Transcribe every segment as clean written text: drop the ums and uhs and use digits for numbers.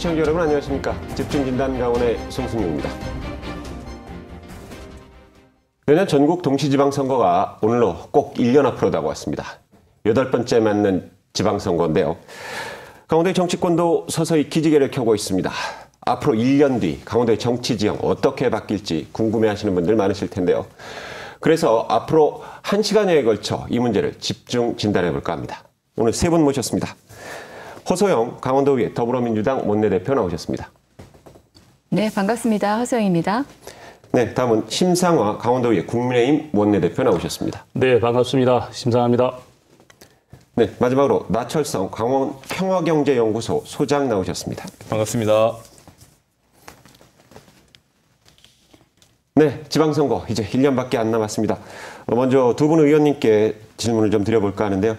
시청자 여러분 안녕하십니까. 집중진단 강원의 송승용입니다. 내년 전국 동시지방선거가 오늘로 꼭 1년 앞으로 다가왔습니다. 8번째 맞는 지방선거인데요. 강원도의 정치권도 서서히 기지개를 켜고 있습니다. 앞으로 1년 뒤 강원도의 정치 지형 어떻게 바뀔지 궁금해하시는 분들 많으실 텐데요. 그래서 앞으로 1시간여에 걸쳐 이 문제를 집중 진단해볼까 합니다. 오늘 세 분 모셨습니다. 허소영 강원도의회 더불어민주당 원내대표 나오셨습니다. 네, 반갑습니다. 허소영입니다. 네, 다음은 심상화 강원도의회 국민의힘 원내대표 나오셨습니다. 네, 반갑습니다. 심상화입니다. 네, 마지막으로 나철성 강원 평화경제연구소 소장 나오셨습니다. 반갑습니다. 네, 지방선거 이제 1년밖에 안 남았습니다. 먼저 두 분 의원님께 질문을 좀 드려볼까 하는데요.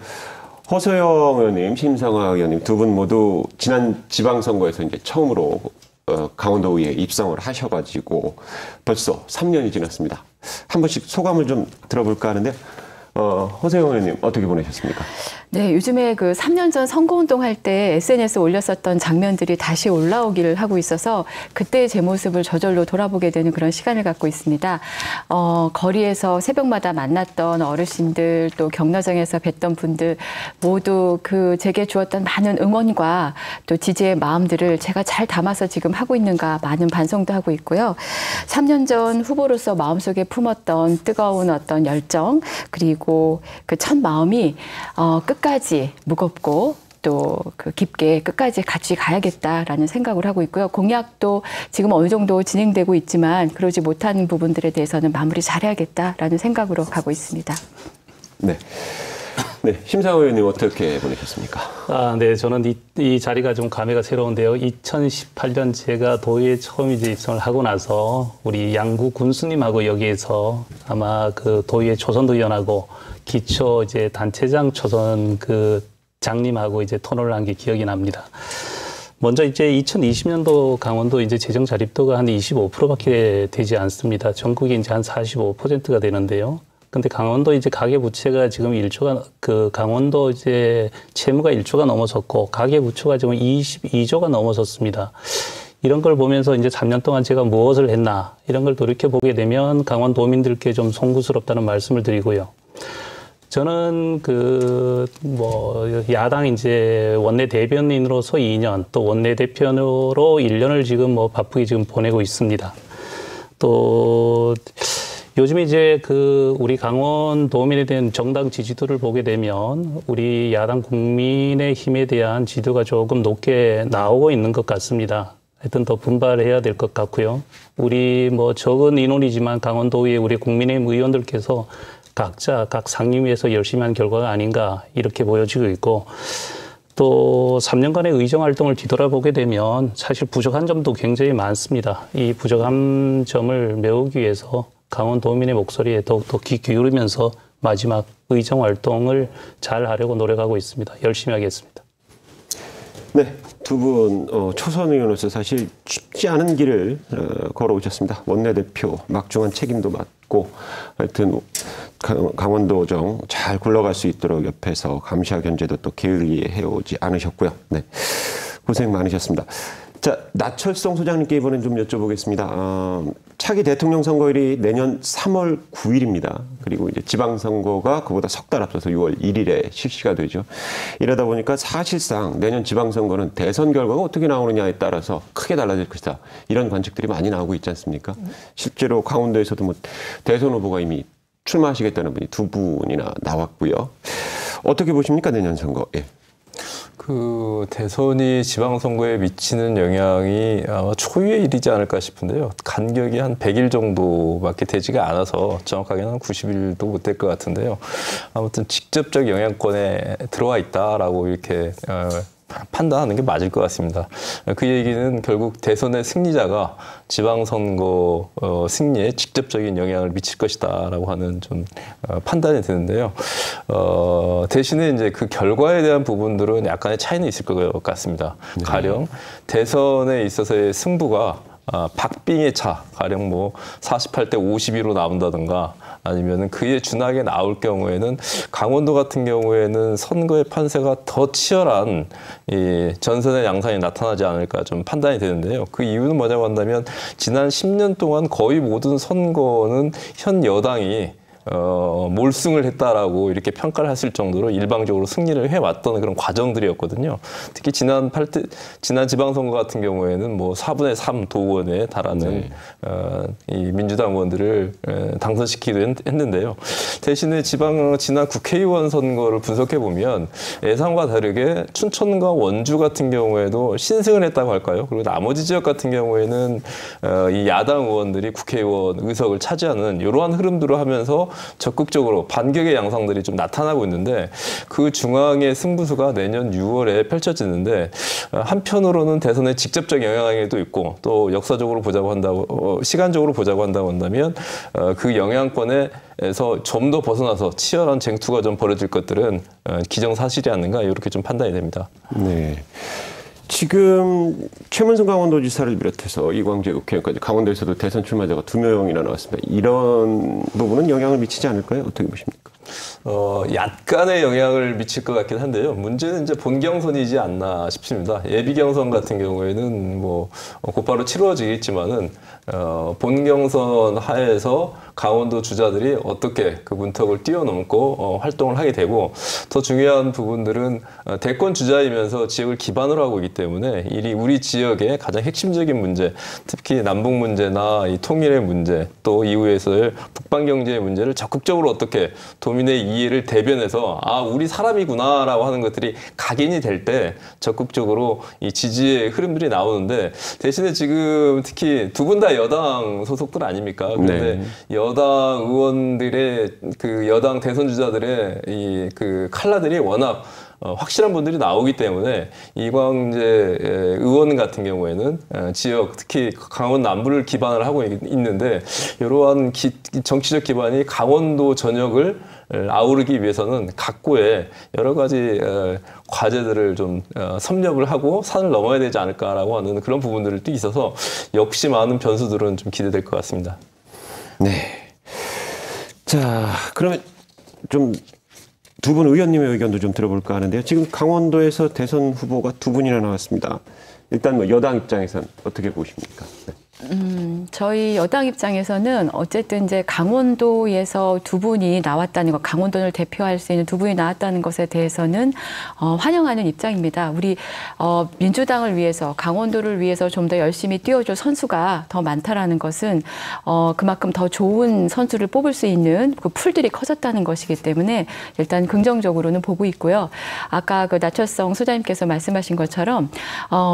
허소영 의원님, 심상화 의원님 두 분 모두 지난 지방선거에서 이제 처음으로 강원도의회에 입성을 하셔가지고 벌써 3년이 지났습니다. 한 번씩 소감을 좀 들어볼까 하는데요. 허소영 의원님 어떻게 보내셨습니까? 네, 요즘에 그 3년 전 선거운동 할 때 SNS에 올렸었던 장면들이 다시 올라오기를 하고 있어서 그때의 제 모습을 저절로 돌아보게 되는 그런 시간을 갖고 있습니다. 거리에서 새벽마다 만났던 어르신들 또 경로장에서 뵀던 분들 모두 그 제게 주었던 많은 응원과 또 지지의 마음들을 제가 잘 담아서 지금 하고 있는가 많은 반성도 하고 있고요. 3년 전 후보로서 마음속에 품었던 뜨거운 어떤 열정 그리고 그 첫 마음이 끝까지 무겁고 또 그 깊게 끝까지 같이 가야겠다라는 생각을 하고 있고요. 공약도 지금 어느 정도 진행되고 있지만 그러지 못한 부분들에 대해서는 마무리 잘해야겠다라는 생각으로 가고 있습니다. 네. 네, 심상화 의원님 어떻게 보내셨습니까? 네, 저는 이 자리가 좀 감회가 새로운데요. 2018년 제가 도의회에 처음 이제 입성을 하고 나서 우리 양구 군수님하고 여기에서 아마 그 도의회 초선도 의원하고 기초 이제 단체장 초선 그 장님하고 이제 토론을 한 게 기억이 납니다. 먼저 이제 2020년도 강원도 이제 재정 자립도가 한 25%밖에 되지 않습니다. 전국이 이제 한 45%가 되는데요. 근데 강원도 이제 가계부채가 지금 1조가 그 강원도 이제 채무가 1조가 넘어섰고 가계부채가 지금 22조가 넘어섰습니다. 이런 걸 보면서 이제 3년 동안 제가 무엇을 했나 이런 걸 돌이켜 보게 되면 강원도민들께 좀 송구스럽다는 말씀을 드리고요. 저는 야당 이제 원내 대변인으로서 2년 또 원내 대표로 1년을 지금 바쁘게 지금 보내고 있습니다. 또 요즘에 이제 우리 강원도민에 대한 정당 지지도를 보게 되면 우리 야당 국민의힘에 대한 지도가 조금 높게 나오고 있는 것 같습니다. 하여튼 더 분발해야 될 것 같고요. 우리 적은 인원이지만 강원도의 우리 국민의힘 의원들께서 각자 각 상임위에서 열심히 한 결과가 아닌가 이렇게 보여지고 있고 또 3년간의 의정 활동을 뒤돌아보게 되면 사실 부족한 점도 굉장히 많습니다. 이 부족한 점을 메우기 위해서 강원도민의 목소리에 더욱더 귀 기울이면서 마지막 의정 활동을 잘 하려고 노력하고 있습니다. 열심히 하겠습니다. 네, 두 분 초선 의원으로서 사실 쉽지 않은 길을 걸어오셨습니다. 원내대표 막중한 책임도 맡고 하여튼 강원도정 잘 굴러갈 수 있도록 옆에서 감시와 견제도 또 게을리 해오지 않으셨고요. 네, 고생 많으셨습니다. 자, 나철성 소장님께 이번엔 좀 여쭤보겠습니다. 차기 대통령 선거일이 내년 3월 9일입니다. 그리고 이제 지방선거가 그보다 석 달 앞서서 6월 1일에 실시가 되죠. 이러다 보니까 사실상 내년 지방선거는 대선 결과가 어떻게 나오느냐에 따라서 크게 달라질 것이다. 이런 관측들이 많이 나오고 있지 않습니까? 실제로 강원도에서도 대선 후보가 이미 출마하시겠다는 분이 두 분이나 나왔고요. 어떻게 보십니까, 내년 선거? 예. 대선이 지방선거에 미치는 영향이 아마 초유의 일이지 않을까 싶은데요. 간격이 한 100일 정도밖에 되지가 않아서 정확하게는 한 90일도 못 될 것 같은데요. 아무튼 직접적 영향권에 들어와 있다라고 이렇게 판단하는 게 맞을 것 같습니다. 그 얘기는 결국 대선의 승리자가 지방선거 승리에 직접적인 영향을 미칠 것이다라고 하는 좀 판단이 드는데요. 대신에 이제 그 결과에 대한 부분들은 약간의 차이는 있을 것 같습니다. 가령 대선에 있어서의 승부가 박빙의 차, 가령 뭐 48대 52로 나온다든가 아니면은 그에 준하게 나올 경우에는 강원도 같은 경우에는 선거의 판세가 더 치열한 이 전선의 양상이 나타나지 않을까 좀 판단이 되는데요. 그 이유는 뭐냐고 한다면 지난 10년 동안 거의 모든 선거는 현 여당이 몰승을 했다라고 이렇게 평가를 했을 정도로 일방적으로 승리를 해왔던 그런 과정들이었거든요. 특히 지난 지방선거 같은 경우에는 뭐 4분의 3 도원에 달하는 이 민주당 의원들을 당선시키기도 했는데요. 대신에 지난 국회의원 선거를 분석해 보면 예상과 다르게 춘천과 원주 같은 경우에도 신승을 했다고 할까요? 그리고 나머지 지역 같은 경우에는 이 야당 의원들이 국회의원 의석을 차지하는 이러한 흐름들을 하면서 적극적으로 반격의 양상들이 좀 나타나고 있는데 그 중앙의 승부수가 내년 6월에 펼쳐지는데 한편으로는 대선에 직접적 영향에도 있고 또 역사적으로 보자고 한다고 시간적으로 보자고 한다면 그 영향권에서 좀 더 벗어나서 치열한 쟁투가 좀 벌어질 것들은 기정사실이 아닌가 이렇게 좀 판단이 됩니다. 네. 지금 최문순 강원도지사를 비롯해서 이광재 국회의원까지 강원도에서도 대선 출마자가 2명이나 나왔습니다. 이런 부분은 영향을 미치지 않을까요? 어떻게 보십니까? 약간의 영향을 미칠 것 같긴 한데요. 문제는 이제 본경선이지 않나 싶습니다. 예비경선 같은 경우에는 뭐 곧바로 치루어지겠지만은 본경선 하에서 강원도 주자들이 어떻게 그 문턱을 뛰어넘고 활동을 하게 되고 더 중요한 부분들은 대권 주자이면서 지역을 기반으로 하고 있기 때문에 우리 지역의 가장 핵심적인 문제, 특히 남북 문제나 이 통일의 문제, 또 이후에서의 북방 경제의 문제를 적극적으로 어떻게 도민의 이해를 대변해서 우리 사람이구나라고 하는 것들이 각인이 될 때 적극적으로 이 지지의 흐름들이 나오는데 대신에 지금 특히 두 분 다 여당 소속들 아닙니까? 그런데 네. 여당 의원들의 그 여당 대선 주자들의 이 그 칼라들이 워낙 확실한 분들이 나오기 때문에 이광재 의원 같은 경우에는 지역 특히 강원 남부를 기반을 하고 있는데 이러한 정치적 기반이 강원도 전역을 아우르기 위해서는 각구의 여러 가지 과제들을 좀 섭렵을 하고 산을 넘어야 되지 않을까라고 하는 그런 부분들도 있어서 역시 많은 변수들은 좀 기대될 것 같습니다. 네. 자, 그러면 좀 두 분 의원님의 의견도 좀 들어볼까 하는데요. 지금 강원도에서 대선 후보가 2분이나 나왔습니다. 일단 뭐 여당 입장에서는 어떻게 보십니까? 네. 저희 여당 입장에서는 어쨌든 이제 강원도에서 2분이 나왔다는 것, 강원도를 대표할 수 있는 2분이 나왔다는 것에 대해서는 환영하는 입장입니다. 우리 민주당을 위해서, 강원도를 위해서 좀 더 열심히 뛰어줄 선수가 더 많다라는 것은 그만큼 더 좋은 선수를 뽑을 수 있는 그 풀들이 커졌다는 것이기 때문에 일단 긍정적으로는 보고 있고요. 아까 그 나철성 소장님께서 말씀하신 것처럼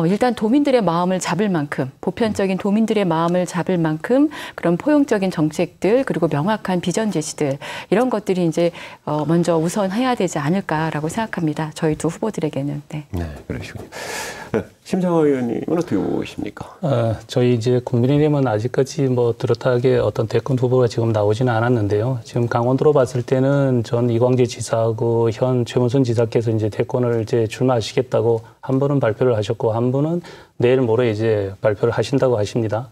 일단 도민들의 마음을 잡을 만큼, 보편적인 도민들의 마음을 잡을 만큼 그런 포용적인 정책들 그리고 명확한 비전 제시들 이런 것들이 이제 먼저 우선해야 되지 않을까라고 생각합니다. 저희 두 후보들에게는. 네, 그러시군요. 심상화 의원님은 어떻게 보고 계십니까? 저희 이제 국민의힘은 아직까지 뭐 뚜렷하게 어떤 대권 후보가 지금 나오지는 않았는데요. 지금 강원도로 봤을 때는 전 이광재 지사하고 현 최문순 지사께서 이제 대권을 이제 출마하시겠다고 한 분은 발표를 하셨고 한 분은 내일 모레 이제 발표를 하신다고 하십니다.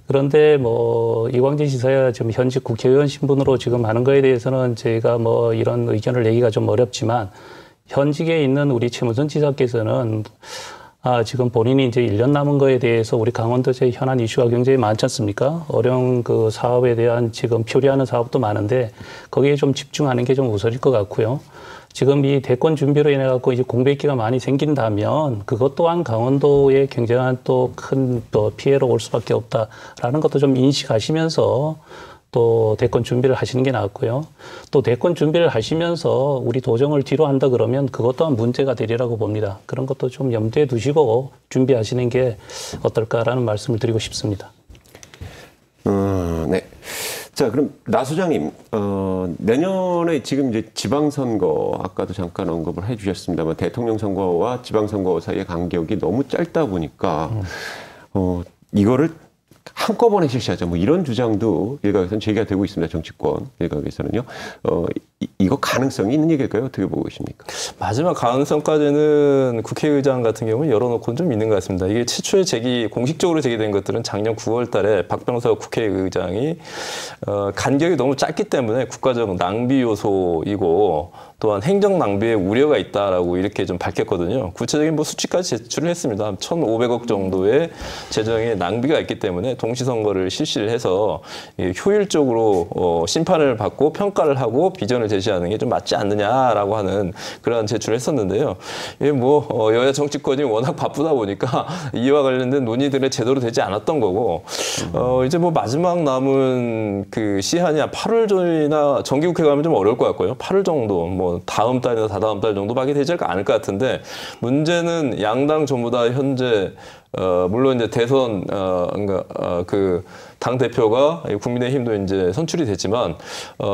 그런데 뭐 이광재 지사야 지금 현직 국회의원 신분으로 지금 하는 거에 대해서는 저희가 뭐 이런 의견을 내기가 좀 어렵지만 현직에 있는 우리 최문순 지사께서는 지금 본인이 이제 1년 남은 거에 대해서 우리 강원도의 현안 이슈가 굉장히 많지 않습니까? 어려운 그 사업에 대한 지금 표리하는 사업도 많은데 거기에 좀 집중하는 게 좀 우선일 것 같고요. 지금 이 대권 준비로 인해 갖고 이제 공백기가 많이 생긴다면 그것 또한 강원도에 굉장한 또 큰 또 피해로 올 수밖에 없다라는 것도 좀 인식하시면서 또 대권 준비를 하시는 게 나았고요. 또 대권 준비를 하시면서 우리 도정을 뒤로 한다 그러면 그것 또한 문제가 되리라고 봅니다. 그런 것도 좀 염두에 두시고 준비하시는 게 어떨까라는 말씀을 드리고 싶습니다. 네. 자, 그럼 나 소장님, 내년에 지금 이제 지방선거, 아까도 잠깐 언급을 해 주셨습니다만 대통령 선거와 지방선거 사이의 간격이 너무 짧다 보니까, 이거를 한꺼번에 실시하자 뭐 이런 주장도 일각에서는 제기가 되고 있습니다. 정치권 일각에서는요. 이거 가능성이 있는 얘기일까요? 어떻게 보고 계십니까? 마지막 가능성까지는 국회의장 같은 경우는 열어놓고는 좀 있는 것 같습니다. 이게 최초에 공식적으로 제기된 것들은 작년 9월 달에 박병석 국회의장이 간격이 너무 짧기 때문에 국가적 낭비 요소이고 또한 행정 낭비의 우려가 있다라고 이렇게 좀 밝혔거든요. 구체적인 뭐 수치까지 제출을 했습니다. 1,500억 정도의 재정의 낭비가 있기 때문에 동시선거를 실시를 해서 효율적으로 심판을 받고 평가를 하고 비전을 제시하는 게 좀 맞지 않느냐라고 하는 그런 제출을 했었는데요. 이게 뭐 여야 정치권이 워낙 바쁘다 보니까 이와 관련된 논의들이 제대로 되지 않았던 거고 이제 뭐 마지막 남은 그 시한이 한 8월 전이나 정기국회 가면 좀 어려울 것 같고요. 8월 정도 뭐 다음 달이나 다다음 달 정도밖에 되지 않을 것 같은데 문제는 양당 전부 다 현재 물론 이제 대선 그 당 대표가 국민의힘도 이제 선출이 됐지만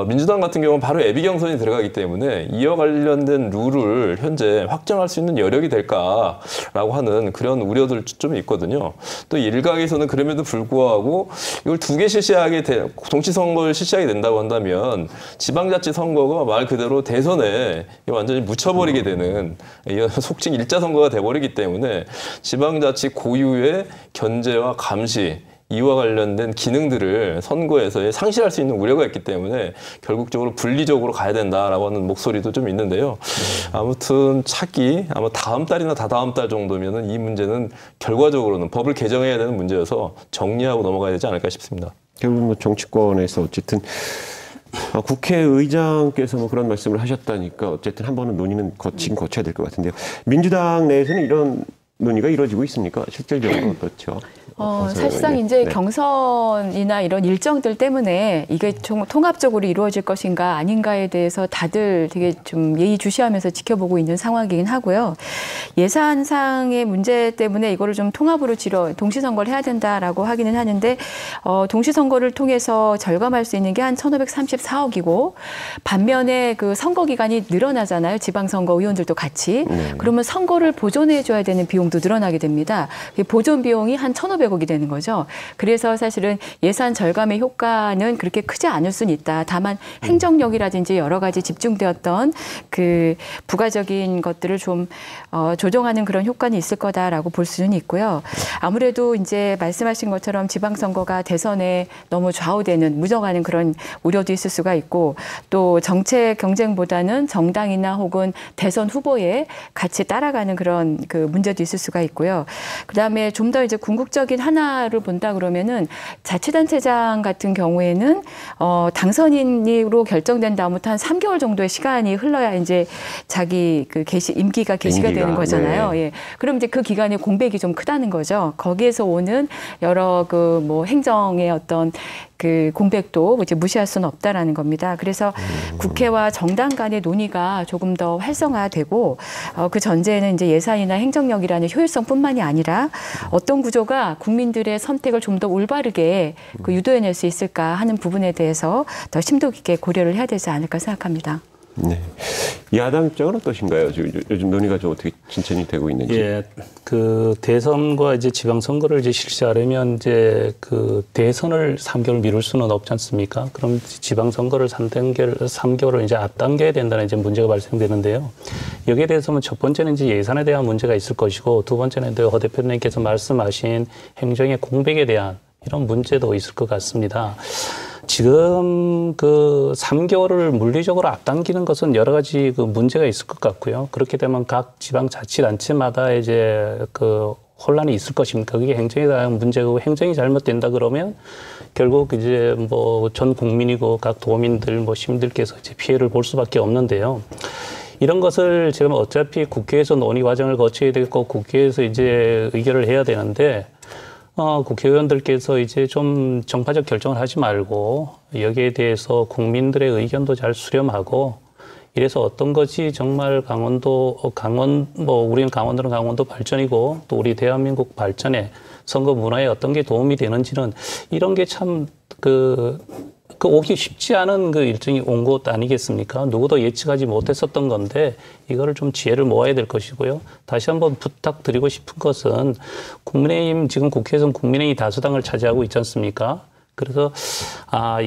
민주당 같은 경우는 바로 예비 경선이 들어가기 때문에 이와 관련된 룰을 현재 확정할 수 있는 여력이 될까라고 하는 그런 우려들 좀 있거든요. 또 일각에서는 그럼에도 불구하고 이걸 두 개 동시 선거를 실시하게 된다고 한다면 지방자치 선거가 말 그대로 대선에 완전히 묻혀버리게 되는 속칭 일자 선거가 돼버리기 때문에 지방자치 고유의 견제와 감시 이와 관련된 기능들을 선거에서 상실할 수 있는 우려가 있기 때문에 결국적으로 분리적으로 가야 된다라고 하는 목소리도 좀 있는데요. 아무튼 차기 아마 다음 달이나 다다음 달 정도면은 이 문제는 결과적으로는 법을 개정해야 되는 문제여서 정리하고 넘어가야 되지 않을까 싶습니다. 결국 뭐 정치권에서 어쨌든 국회의장께서 뭐 그런 말씀을 하셨다니까 어쨌든 한 번은 논의는 거쳐야 될 것 같은데요. 민주당 내에서는 이런 논의가 이루어지고 있습니까? 실질적으로 어떻죠? 사실상 이제 경선이나 이런 일정들 때문에 이게 좀 통합적으로 이루어질 것인가 아닌가에 대해서 다들 되게 좀 예의주시하면서 지켜보고 있는 상황이긴 하고요. 예산상의 문제 때문에 이거를 좀 통합으로 동시선거를 해야 된다라고 하기는 하는데 동시선거를 통해서 절감할 수 있는 게 한 1,534억이고 반면에 그 선거 기간이 늘어나잖아요. 지방선거 의원들도 같이. 그러면 선거를 보존해 줘야 되는 비용도 늘어나게 됩니다. 보존 비용이 한 1,500억이 되는 거죠. 그래서 사실은 예산 절감의 효과는 그렇게 크지 않을 수는 있다. 다만 행정력이라든지 여러 가지 집중되었던 그 부가적인 것들을 좀 조정하는 그런 효과는 있을 거다라고 볼 수는 있고요. 아무래도 이제 말씀하신 것처럼 지방선거가 대선에 너무 좌우되는 무정하는 그런 우려도 있을 수가 있고 또 정책 경쟁보다는 정당이나 혹은 대선 후보에 같이 따라가는 그런 그 문제도 있을 수가 있고요. 그다음에 좀 더 이제 궁극적인 하나를 본다 그러면은 자치단체장 같은 경우에는 당선인으로 결정된 다음부터 한 3개월 정도의 시간이 흘러야 이제 자기 그 임기가 개시가 되는 거잖아요. 네. 예. 그럼 이제 그 기간에 공백이 좀 크다는 거죠. 거기에서 오는 여러 그 뭐 행정의 어떤 그 공백도 이제 무시할 수는 없다라는 겁니다. 그래서 국회와 정당 간의 논의가 조금 더 활성화되고 그 전제에는 이제 예산이나 행정력이라는 효율성뿐만이 아니라 어떤 구조가 국민들의 선택을 좀 더 올바르게 그 유도해낼 수 있을까 하는 부분에 대해서 더 심도 깊게 고려를 해야 되지 않을까 생각합니다. 네. 야당 입장은 어떠신가요? 요즘 논의가 좀 어떻게 진전이 되고 있는지. 예, 그 대선과 이제 지방선거를 이제 실시하려면 이제 그 대선을 3개월 미룰 수는 없지 않습니까? 그럼 지방선거를 3개월을 이제 앞당겨야 된다는 이제 문제가 발생되는데요. 여기에 대해서는 첫 번째는 이제 예산에 대한 문제가 있을 것이고 두 번째는 허 대표님께서 말씀하신 행정의 공백에 대한 이런 문제도 있을 것 같습니다. 지금 그 3개월을 물리적으로 앞당기는 것은 여러 가지 그 문제가 있을 것 같고요. 그렇게 되면 각 지방자치단체마다 이제 그 혼란이 있을 것입니까? 그게 행정에 대한 문제고 행정이 잘못된다 그러면 결국 이제 뭐 전 국민이고 각 도민들 뭐 시민들께서 이제 피해를 볼 수밖에 없는데요. 이런 것을 지금 어차피 국회에서 논의 과정을 거쳐야 되고 국회에서 이제 의결을 해야 되는데 국회의원들께서 이제 좀 정파적 결정을 하지 말고 여기에 대해서 국민들의 의견도 잘 수렴하고 이래서 어떤 것이 정말 우리는 강원도는 강원도 발전이고 또 우리 대한민국 발전에 선거 문화에 어떤 게 도움이 되는지는 이런 게 참 오기 쉽지 않은 그 일정이 온 것 아니겠습니까? 누구도 예측하지 못했었던 건데 이거를 좀 지혜를 모아야 될 것이고요. 다시 한번 부탁드리고 싶은 것은 국민의힘 지금 국회에서는 국민의힘 다수당을 차지하고 있지 않습니까? 그래서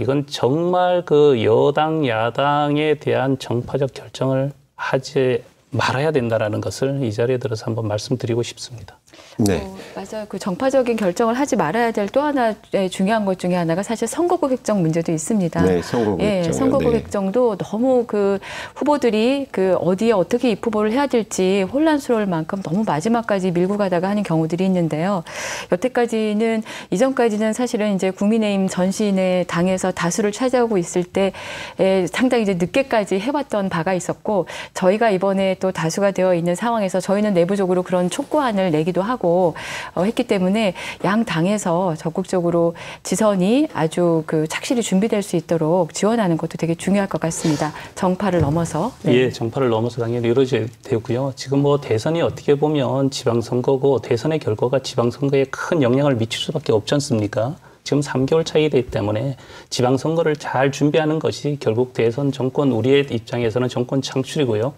이건 정말 그 여당 야당에 대한 정파적 결정을 하지 말아야 된다라는 것을 이 자리에 들어서 한번 말씀드리고 싶습니다. 네. 맞아요. 그 정파적인 결정을 하지 말아야 될 또 하나의 중요한 것 중에 하나가 사실 선거구 획정 문제도 있습니다. 네, 선거구 획정. 선거구 네. 획정도 너무 그 후보들이 그 어디에 어떻게 입후보를 해야 될지 혼란스러울 만큼 너무 마지막까지 밀고 가다가 하는 경우들이 있는데요. 여태까지는 이전까지는 사실은 이제 국민의힘 전신의 당에서 다수를 차지하고 있을 때 상당히 이제 늦게까지 해왔던 바가 있었고 저희가 이번에 또 다수가 되어 있는 상황에서 저희는 내부적으로 그런 촉구안을 내기도 하고 했기 때문에 양 당에서 적극적으로 지선이 아주 그 착실히 준비될 수 있도록 지원하는 것도 되게 중요할 것 같습니다. 정파를 넘어서. 네. 예, 정파를 넘어서 당연히 이루어져야 되고요. 지금 뭐 대선이 어떻게 보면 지방선거고 대선의 결과가 지방선거에 큰 영향을 미칠 수밖에 없지 않습니까? 지금 3개월 차이되기 때문에 지방선거를 잘 준비하는 것이 결국 대선 정권 우리의 입장에서는 정권 창출이고요.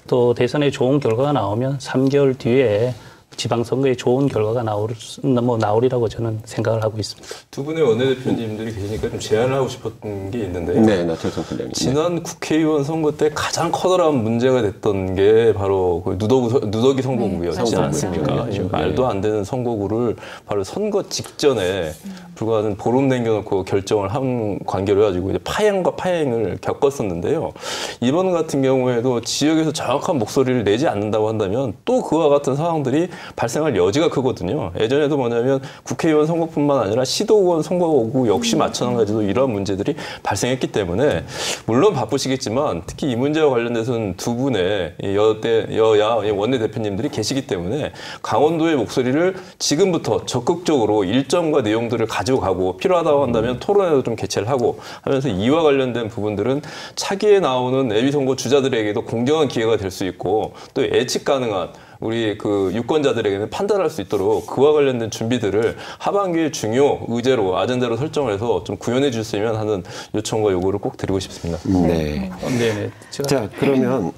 또 대선에 좋은 결과가 나오면 3개월 뒤에 지방선거에 좋은 결과가 나오리라고 저는 생각을 하고 있습니다. 두 분의 원내대표님들이 계시니까 좀 제안을 하고 싶었던 게 있는데요. 네, 나철성 선장님. 지난 국회의원 선거 때 가장 커다란 문제가 됐던 게 바로 그 누더기 선거구였지 않습니까? 네. 말도 안 되는 선거구를 바로 선거 직전에 불과 한 보름 남겨놓고 결정을 한 관계로 해가지고 이제 파행과 파행을 겪었었는데요. 이번 같은 경우에도 지역에서 정확한 목소리를 내지 않는다고 한다면 또 그와 같은 상황들이 발생할 여지가 크거든요. 예전에도 뭐냐면 국회의원 선거뿐만 아니라 시도의원 선거구 역시 마찬가지로 이러한 문제들이 발생했기 때문에 물론 바쁘시겠지만 특히 이 문제와 관련돼서는 두 분의 여야 원내대표님들이 계시기 때문에 강원도의 목소리를 지금부터 적극적으로 일정과 내용들을 가지고 가고 필요하다고 한다면 토론회도 좀 개최를 하고 하면서 이와 관련된 부분들은 차기에 나오는 예비선거 주자들에게도 공정한 기회가 될 수 있고 또 예측 가능한 우리 그 유권자들에게는 판단할 수 있도록 그와 관련된 준비들을 하반기에 중요 의제로 아젠다로 설정을 해서 좀 구현해 주셨으면 하는 요청과 요구를 꼭 드리고 싶습니다. 네. 네. 자, 그러면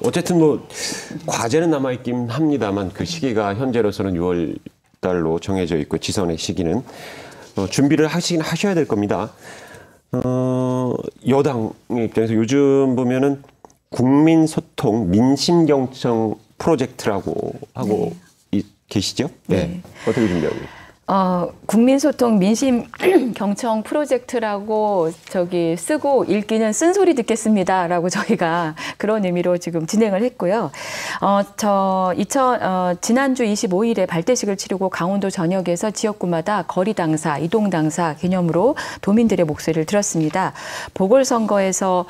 어쨌든 뭐 과제는 남아 있긴 합니다만 그 시기가 현재로서는 6월 달로 정해져 있고 지선의 시기는 준비를 하셔야 될 겁니다. 여당 입장에서 요즘 보면은 국민소통 민심경청 프로젝트라고 하고 계시죠? 네. 어떻게 준비하고 있어요? 국민소통 민심 경청 프로젝트라고 쓰고 읽기는 쓴소리 듣겠습니다라고 저희가 그런 의미로 지금 진행을 했고요. 지난주 25일에 발대식을 치르고 강원도 전역에서 지역구마다 거리 당사, 이동 당사 개념으로 도민들의 목소리를 들었습니다. 보궐선거에서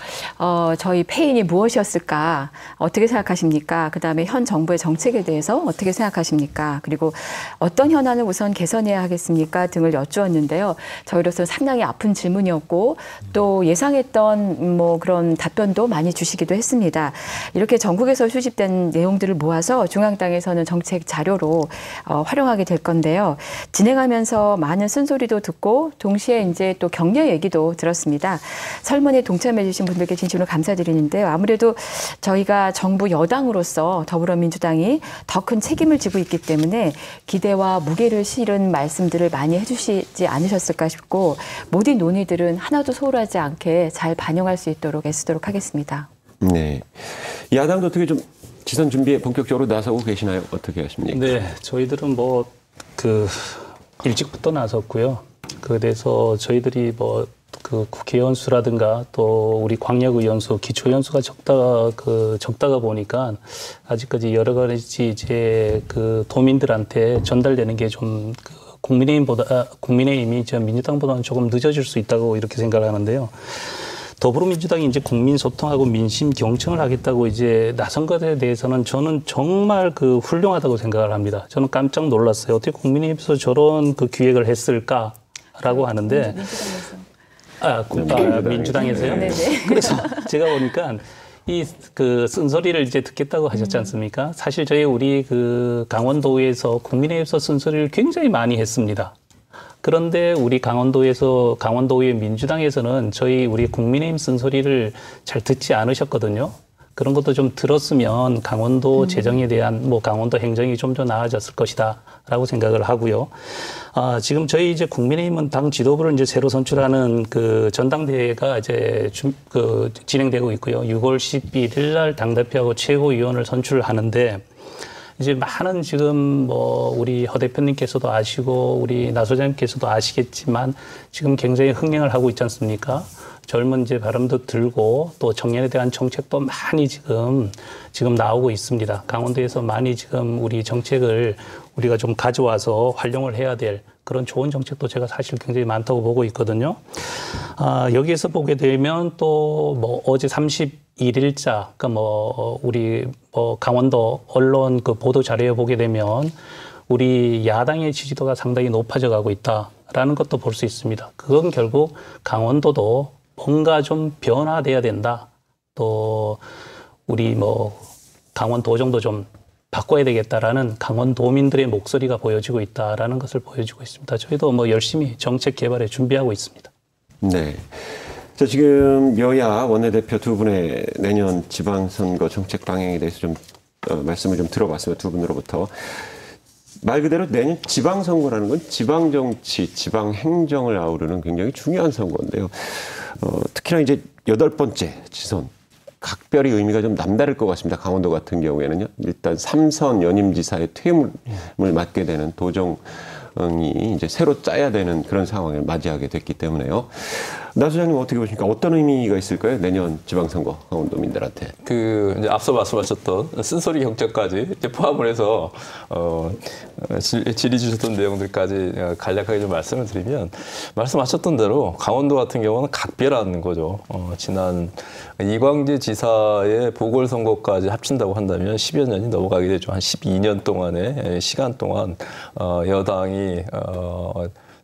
저희 패인이 무엇이었을까? 어떻게 생각하십니까? 그다음에 현 정부의 정책에 대해서 어떻게 생각하십니까? 그리고 어떤 현안을 우선 개선해야 하겠습니까? 등을 여쭈었는데요. 저희로서는 상당히 아픈 질문이었고 또 예상했던 그런 답변도 많이 주시기도 했습니다. 이렇게 전국에서 수집된 내용들을 모아서 중앙당에서는 정책 자료로 활용하게 될 건데요. 진행하면서 많은 쓴소리도 듣고 동시에 이제 또 격려 얘기도 들었습니다. 설문에 동참해 주신 분들께 진심으로 감사드리는데요. 아무래도 저희가 정부 여당으로서 더불어민주당이 더 큰 책임을 지고 있기 때문에 기대와 무게를 실은 말씀들을 많이 해주시지 않으셨을까 싶고 모든 논의들은 하나도 소홀하지 않게 잘 반영할 수 있도록 애쓰도록 하겠습니다. 네. 야당도 어떻게 좀 지선 준비에 본격적으로 나서고 계시나요? 어떻게 하십니까? 네, 저희들은 일찍부터 나섰고요. 그래서 저희들이 국회의원 수라든가 또 우리 광역의원 수, 기초의원 수가 적다가 보니까 아직까지 여러 가지 이제 도민들한테 전달되는 게 좀 국민의힘이 민주당보다는 조금 늦어질 수 있다고 이렇게 생각을 하는데요. 더불어민주당이 이제 국민소통하고 민심 경청을 하겠다고 이제 나선 것에 대해서는 저는 정말 훌륭하다고 생각을 합니다. 저는 깜짝 놀랐어요. 어떻게 국민의힘에서 저런 기획을 했을까라고 하는데. 민주당에서요? 네네. 그래서 제가 보니까 이 쓴소리를 이제 듣겠다고 하셨지 않습니까? 사실 우리 강원도에서 국민의힘에서 쓴소리를 굉장히 많이 했습니다. 그런데 우리 강원도의 민주당에서는 우리 국민의힘 쓴소리를 잘 듣지 않으셨거든요. 그런 것도 좀 들었으면 강원도 재정에 대한 강원도 행정이 좀 더 나아졌을 것이다 라고 생각을 하고요. 지금 저희 이제 국민의힘은 당 지도부를 이제 새로 선출하는 그 전당대회가 이제 진행되고 있고요. 6월 11일 날 당대표하고 최고위원을 선출하는데 이제 많은 지금 뭐 우리 허 대표님께서도 아시고 우리 나 소장님께서도 아시겠지만 지금 굉장히 흥행을 하고 있지 않습니까? 젊은 이제 바람도 들고 또 청년에 대한 정책도 많이 지금 나오고 있습니다. 강원도에서 많이 지금 우리 정책을 우리가 좀 가져와서 활용을 해야 될 그런 좋은 정책도 제가 사실 굉장히 많다고 보고 있거든요. 여기에서 보게 되면 또 뭐 어제 31일자, 그러니까 뭐 우리 뭐 강원도 언론 그 보도 자료에 보게 되면 우리 야당의 지지도가 상당히 높아져 가고 있다라는 것도 볼 수 있습니다. 그건 결국 강원도도 뭔가 좀 변화돼야 된다. 또 우리 뭐 강원도정도 좀 바꿔야 되겠다라는 강원도민들의 목소리가 보여지고 있다라는 것을 보여주고 있습니다. 저희도 뭐 열심히 정책 개발에 준비하고 있습니다. 네. 자, 지금 여야 원내대표 두 분의 내년 지방선거 정책 방향에 대해서 좀 말씀을 좀 들어봤습니다. 두 분으로부터. 말 그대로 내년 지방선거라는 건 지방정치, 지방행정을 아우르는 굉장히 중요한 선거인데요. 특히나 이제 8번째 지선. 각별히 의미가 좀 남다를 것 같습니다. 강원도 같은 경우에는요. 일단 3선 연임지사의 퇴임을 맡게 되는 도정이 이제 새로 짜야 되는 그런 상황을 맞이하게 됐기 때문에요. 나 소장님 어떻게 보십니까? 어떤 의미가 있을까요? 내년 지방선거 강원도민들한테. 이제 앞서 말씀하셨던 쓴소리 경제까지 이제 포함을 해서 질의 주셨던 내용들까지 간략하게 좀 말씀을 드리면 말씀하셨던 대로 강원도 같은 경우는 각별한 거죠. 지난 이광재 지사의 보궐선거까지 합친다고 한다면 10여 년이 넘어가게 되죠. 한 12년 동안의 시간 동안 여당이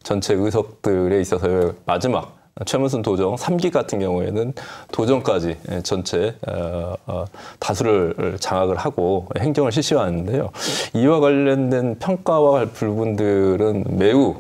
전체 의석들에 있어서 마지막 최문순 도정 3기 같은 경우에는 도정까지 전체 다수를 장악을 하고 행정을 실시하는데요. 이와 관련된 평가와 할 부분들은 매우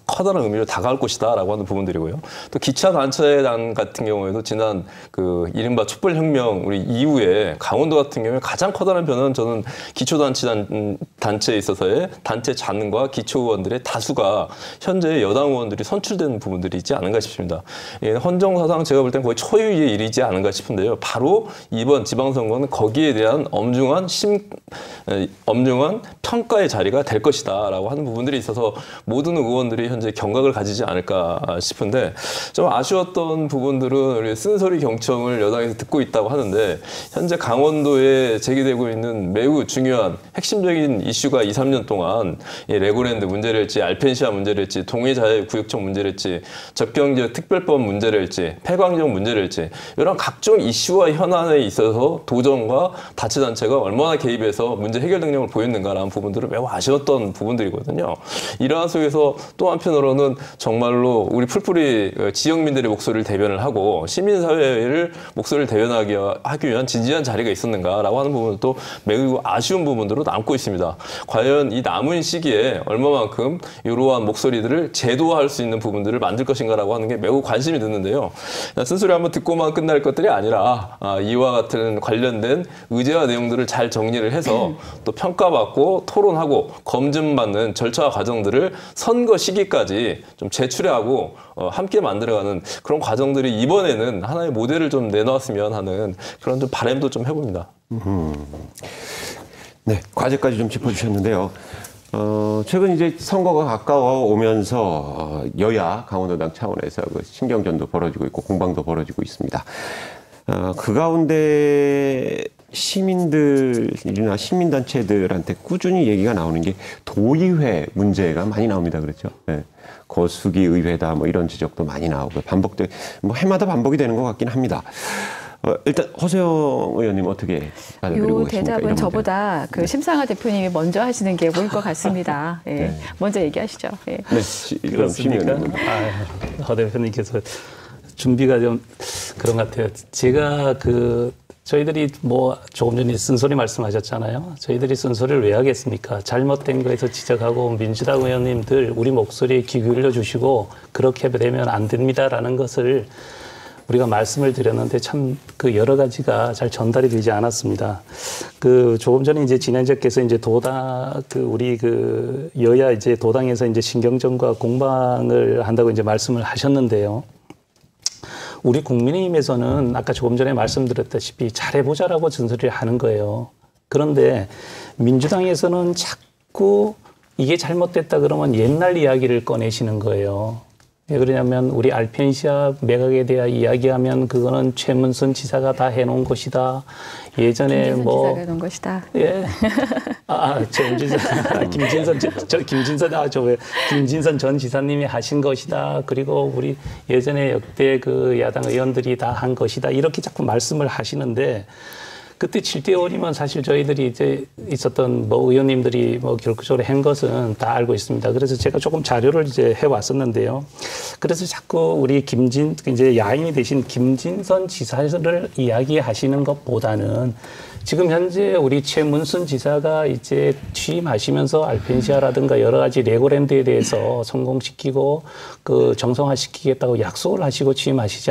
커다란 의미를 다가올 것이다라고 하는 부분들이고요. 또 기차단체단 같은 경우에도 지난 그 이른바 촛불혁명 우리 이후에 강원도 같은 경우에 가장 커다란 변화는 저는 기초단체에 있어서의 단체 잔과 기초의원들의 다수가 현재 여당 의원들이 선출되는 부분들이 있지 않은가 싶습니다. 헌정사상 제가 볼 땐 거의 초유의 일이지 않은가 싶은데요. 바로 이번 지방선거는 거기에 대한 엄중한 평가의 자리가 될 것이다라고 하는 부분들이 있어서 모든 의원들이 현재 경각을 가지지 않을까 싶은데 좀 아쉬웠던 부분들은 우리 쓴소리 경청을 여당에서 듣고 있다고 하는데 현재 강원도에 제기되고 있는 매우 중요한 핵심적인 이슈가 2, 3년 동안 레고랜드 문제랄지 알펜시아 문제랄지 동해자유구역청 문제랄지 접경지역 특별법 문제랄지 폐광적 문제랄지 이런 각종 이슈와 현안에 있어서 도정과 다치단체가 얼마나 개입해서 문제 해결 능력을 보였는가라는 부분들은 매우 아쉬웠던 부분들이거든요. 이러한 속에서 또 한편으로는 정말로 우리 풀뿌리 지역민들의 목소리를 대변을 하고 시민사회를 목소리를 대변하기 위한 진지한 자리가 있었는가라고 하는 부분도 매우 아쉬운 부분으로 남고 있습니다. 과연 이 남은 시기에 얼마만큼 이러한 목소리들을 제도화할 수 있는 부분들을 만들 것인가라고 하는 게 매우 관심이 드는데요. 쓴소리 한번 듣고만 끝날 것들이 아니라 이와 같은 관련된 의제와 내용들을 잘 정리를 해서 또 평가받고 토론하고 검증받는 절차와 과정들을 선거 시기까지 좀 제출하고 함께 만들어가는 그런 과정들이 이번에는 하나의 모델을 좀 내놓았으면 하는 그런 좀 바람도 좀 해봅니다. 네, 과제까지 좀 짚어주셨는데요. 최근 이제 선거가 가까워 오면서 여야 강원도당 차원에서 그 신경전도 벌어지고 있고 공방도 벌어지고 있습니다. 그 가운데 시민들이나 시민단체들한테 꾸준히 얘기가 나오는 게 도의회 문제가 많이 나옵니다. 그렇죠? 네. 거수기 의회다 뭐 이런 지적도 많이 나오고 반복돼 뭐 해마다 반복이 되는 것 같긴 합니다. 일단 허세영 의원님 어떻게 받아들이고 이 계십니까? 대답은 저보다 그 심상하 대표님이 먼저 하시는 게 옳을 것 같습니다. 예. 네. 먼저 얘기하시죠. 예. 네, 그렇습니까? 허 대표님께서 준비가 좀 그런 것 같아요. 제가 저희들이 뭐 조금 전에 쓴소리 말씀하셨잖아요. 저희들이 쓴소리를 왜 하겠습니까? 잘못된 거에서 지적하고 민주당 의원님들 우리 목소리에 귀 기울여 주시고 그렇게 되면 안 됩니다라는 것을 우리가 말씀을 드렸는데 참 그 여러 가지가 잘 전달이 되지 않았습니다. 그 조금 전에 이제 진행자께서 이제 우리 그 여야 이제 도당에서 이제 신경전과 공방을 한다고 이제 말씀을 하셨는데요. 우리 국민의힘에서는 아까 조금 전에 말씀드렸다시피 잘해보자라고 전설을 하는 거예요. 그런데 민주당에서는 자꾸 이게 잘못됐다 그러면 옛날 이야기를 꺼내시는 거예요. 왜 그러냐면 우리 알펜시아 매각에 대한 이야기하면 그거는 최문순 지사가 다 해놓은 것이다. 예전에 김진선 지사가 해놓은 것이다. 예. 김진선 전 지사님이 하신 것이다. 그리고 우리 예전에 역대 그 야당 의원들이 다 한 것이다. 이렇게 자꾸 말씀을 하시는데 그때 7대5이면 사실 저희들이 이제 있었던 뭐 의원님들이 뭐 결국적으로 한 것은 다 알고 있습니다. 그래서 제가 조금 자료를 이제 해왔었는데요. 그래서 자꾸 우리 이제 야인이 되신 김진선 지사를 이야기하시는 것보다는 지금 현재 우리 최문순 지사가 이제 취임하시면서 알펜시아라든가 여러 가지 레고랜드에 대해서 성공시키고 그 정상화시키겠다고 약속을 하시고 취임하시지